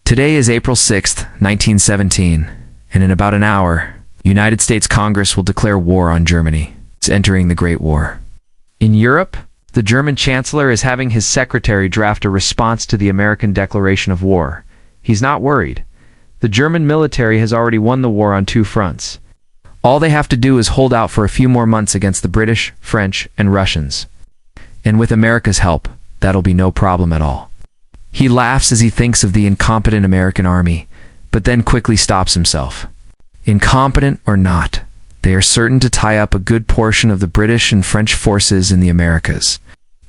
Today is April 6th, 1917, and in about an hour, United States Congress will declare war on Germany. It's entering the Great War. In Europe, the German Chancellor is having his secretary draft a response to the American declaration of war. He's not worried. The German military has already won the war on two fronts. All they have to do is hold out for a few more months against the British, French, and Russians. And with America's help, that'll be no problem at all. He laughs as he thinks of the incompetent American army, but then quickly stops himself. Incompetent or not, they are certain to tie up a good portion of the British and French forces in the Americas.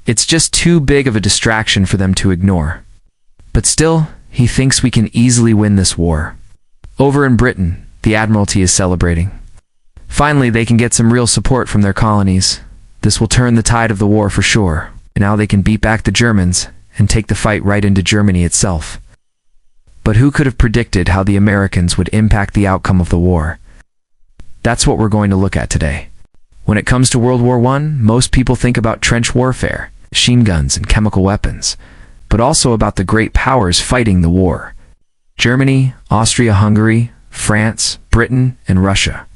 It's just too big of a distraction for them to ignore. But still, he thinks we can easily win this war. Over in Britain, the Admiralty is celebrating. Finally, they can get some real support from their colonies. This will turn the tide of the war for sure. And now they can beat back the Germans and take the fight right into Germany itself. But who could have predicted how the Americans would impact the outcome of the war? That's what we're going to look at today. When it comes to World War I, most people think about trench warfare, machine guns and chemical weapons, but also about the great powers fighting the war. Germany, Austria-Hungary, France, Britain, and Russia.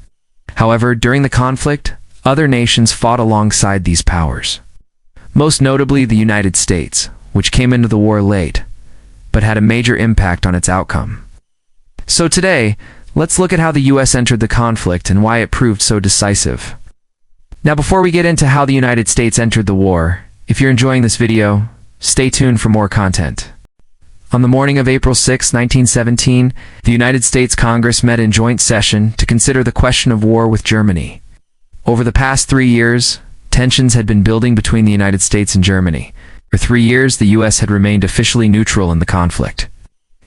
However, during the conflict, other nations fought alongside these powers. Most notably the United States, which came into the war late, but had a major impact on its outcome. So today, let's look at how the US entered the conflict and why it proved so decisive. Now before we get into how the United States entered the war, if you're enjoying this video, stay tuned for more content. On the morning of April 6, 1917, the United States Congress met in joint session to consider the question of war with Germany. Over the past 3 years, tensions had been building between the United States and Germany. For 3 years, the US had remained officially neutral in the conflict,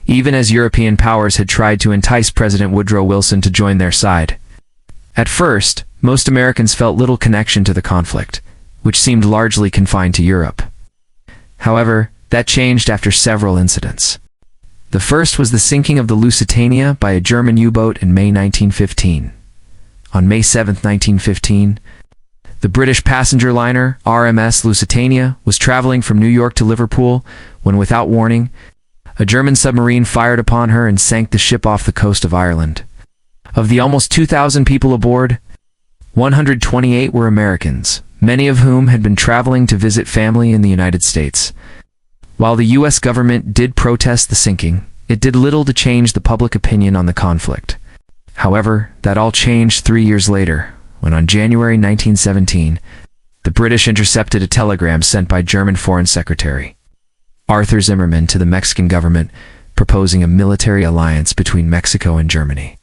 even as European powers had tried to entice President Woodrow Wilson to join their side. At first, most Americans felt little connection to the conflict, which seemed largely confined to Europe. However, that changed after several incidents. The first was the sinking of the Lusitania by a German U-boat in May 1915. On May 7, 1915, the British passenger liner RMS Lusitania was traveling from New York to Liverpool when, without warning, a German submarine fired upon her and sank the ship off the coast of Ireland. Of the almost 2,000 people aboard, 128 were Americans, many of whom had been traveling to visit family in the United States. While the U.S. government did protest the sinking, it did little to change the public opinion on the conflict. However, that all changed 3 years later, when on January 1917, the British intercepted a telegram sent by German Foreign Secretary Arthur Zimmermann to the Mexican government proposing a military alliance between Mexico and Germany.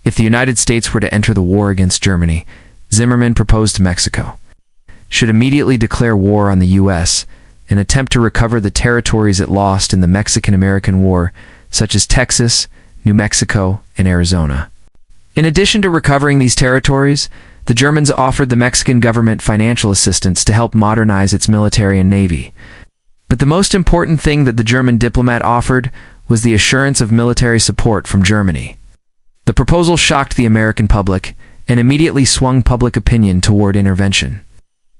If the United States were to enter the war against Germany, Zimmermann proposed to Mexico should immediately declare war on the U.S. and attempt to recover the territories it lost in the Mexican-American War, such as Texas, New Mexico, and Arizona. In addition to recovering these territories, the Germans offered the Mexican government financial assistance to help modernize its military and navy. But the most important thing that the German diplomat offered was the assurance of military support from Germany. The proposal shocked the American public and immediately swung public opinion toward intervention.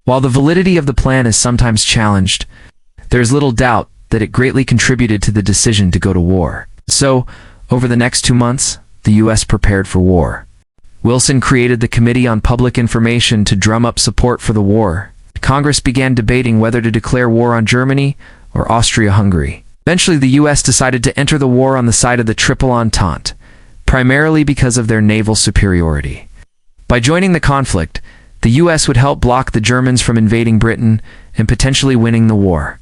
While the validity of the plan is sometimes challenged, there is little doubt that it greatly contributed to the decision to go to war. So, over the next 2 months, the U.S. prepared for war. Wilson created the Committee on Public Information to drum up support for the war. Congress began debating whether to declare war on Germany or Austria-Hungary. Eventually, the U.S. decided to enter the war on the side of the Triple Entente, primarily because of their naval superiority. By joining the conflict, the U.S. would help block the Germans from invading Britain and potentially winning the war.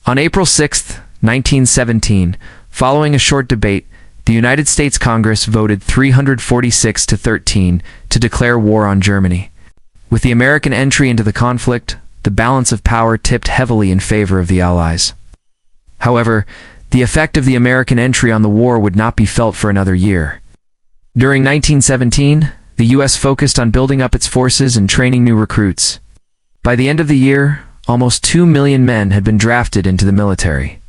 On April 6, 1917, following a short debate, the United States Congress voted 346 to 13 to declare war on Germany. With the American entry into the conflict, the balance of power tipped heavily in favor of the Allies. However, the effect of the American entry on the war would not be felt for another year. During 1917, the U.S. focused on building up its forces and training new recruits. By the end of the year, almost 2 million men had been drafted into the military.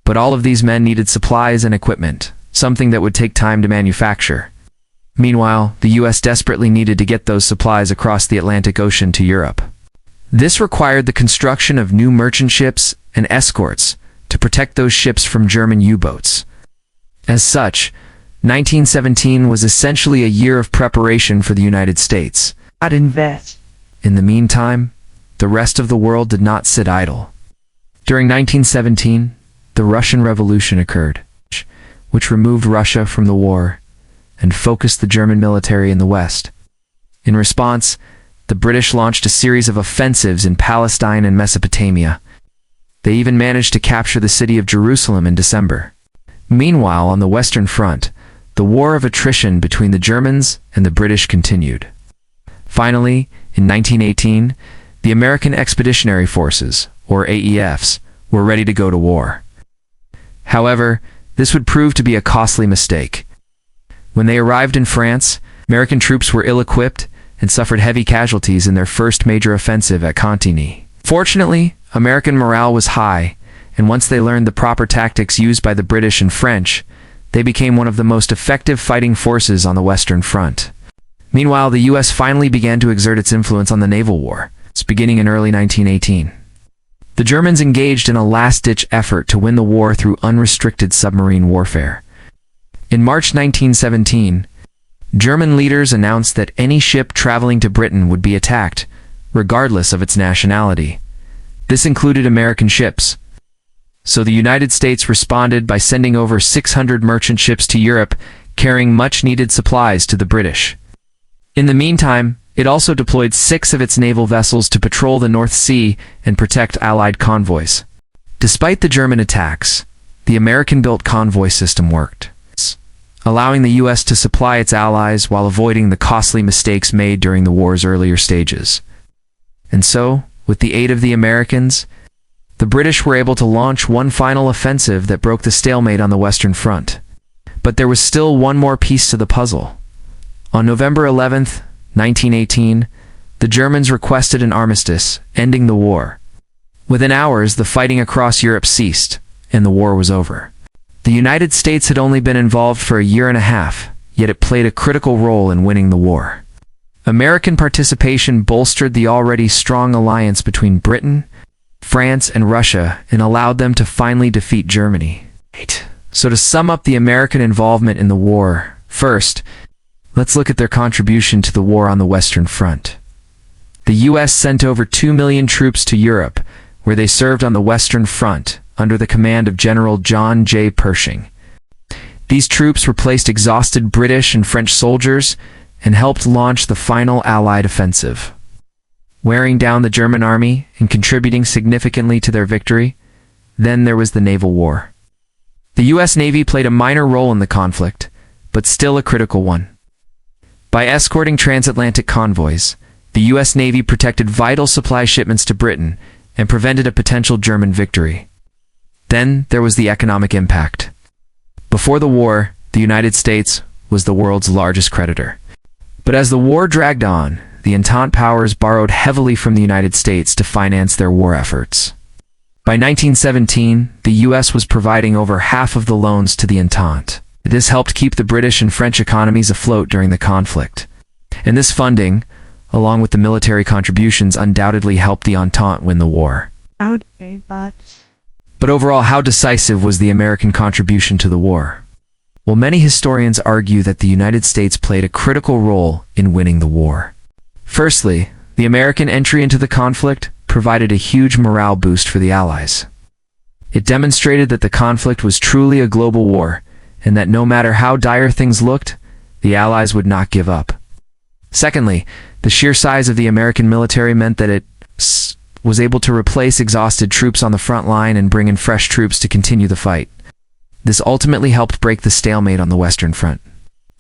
But all of these men needed supplies and equipment, something that would take time to manufacture. Meanwhile, the U.S. desperately needed to get those supplies across the Atlantic Ocean to Europe. This required the construction of new merchant ships and escorts to protect those ships from German U-boats. As such, 1917 was essentially a year of preparation for the United States. In the meantime, the rest of the world did not sit idle. During 1917, the Russian Revolution occurred, which removed Russia from the war and focused the German military in the West. In response, the British launched a series of offensives in Palestine and Mesopotamia. They even managed to capture the city of Jerusalem in December. Meanwhile, on the Western Front, the war of attrition between the Germans and the British continued. Finally, in 1918, the American Expeditionary Forces, or AEFs, were ready to go to war. However, this would prove to be a costly mistake. When they arrived in France, American troops were ill-equipped and suffered heavy casualties in their first major offensive at Cantigny. Fortunately, American morale was high, and once they learned the proper tactics used by the British and French, they became one of the most effective fighting forces on the Western Front. Meanwhile, the U.S. finally began to exert its influence on the naval war, beginning in early 1918. The Germans engaged in a last-ditch effort to win the war through unrestricted submarine warfare. In March 1917, German leaders announced that any ship traveling to Britain would be attacked, regardless of its nationality. This included American ships. So the United States responded by sending over 600 merchant ships to Europe, carrying much-needed supplies to the British. In the meantime, it also deployed 6 of its naval vessels to patrol the North Sea and protect Allied convoys. Despite the German attacks, the American-built convoy system worked, allowing the U.S. to supply its allies while avoiding the costly mistakes made during the war's earlier stages. And so, with the aid of the Americans, the British were able to launch one final offensive that broke the stalemate on the Western Front. But there was still one more piece to the puzzle. On November 11, 1918, the Germans requested an armistice, ending the war. Within hours, the fighting across Europe ceased, and the war was over. The United States had only been involved for a year and a half, yet it played a critical role in winning the war. American participation bolstered the already strong alliance between Britain, France, and Russia and allowed them to finally defeat Germany. So to sum up the American involvement in the war, first, let's look at their contribution to the war on the Western Front. The U.S. sent over 2 million troops to Europe, where they served on the Western Front under the command of General John J. Pershing. These troops replaced exhausted British and French soldiers and helped launch the final Allied offensive. Wearing down the German army and contributing significantly to their victory, then there was the naval war. The U.S. Navy played a minor role in the conflict, but still a critical one. By escorting transatlantic convoys, the U.S. Navy protected vital supply shipments to Britain and prevented a potential German victory. Then there was the economic impact. Before the war, the United States was the world's largest creditor. But as the war dragged on, the Entente powers borrowed heavily from the United States to finance their war efforts. By 1917, the U.S. was providing over half of the loans to the Entente. This helped keep the British and French economies afloat during the conflict. And this funding, along with the military contributions, undoubtedly helped the Entente win the war. But overall, how decisive was the American contribution to the war? Well, many historians argue that the United States played a critical role in winning the war. Firstly, the American entry into the conflict provided a huge morale boost for the Allies. It demonstrated that the conflict was truly a global war, and that no matter how dire things looked, the Allies would not give up. Secondly, the sheer size of the American military meant that it was able to replace exhausted troops on the front line and bring in fresh troops to continue the fight. This ultimately helped break the stalemate on the Western Front.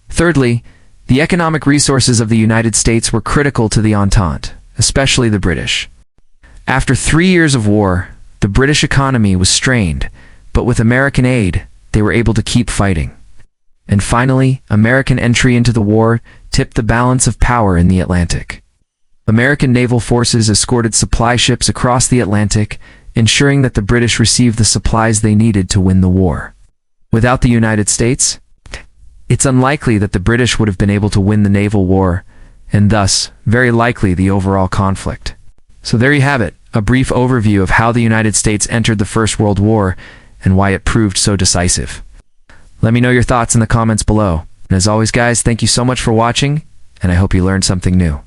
Thirdly, the economic resources of the United States were critical to the Entente, especially the British. After 3 years of war, the British economy was strained, but with American aid, they were able to keep fighting. And finally, American entry into the war tipped the balance of power in the Atlantic. American naval forces escorted supply ships across the Atlantic, ensuring that the British received the supplies they needed to win the war. Without the United States, it's unlikely that the British would have been able to win the naval war, and thus, very likely the overall conflict. So there you have it, a brief overview of how the United States entered the First World War and why it proved so decisive. Let me know your thoughts in the comments below. And as always, guys, thank you so much for watching, and I hope you learned something new.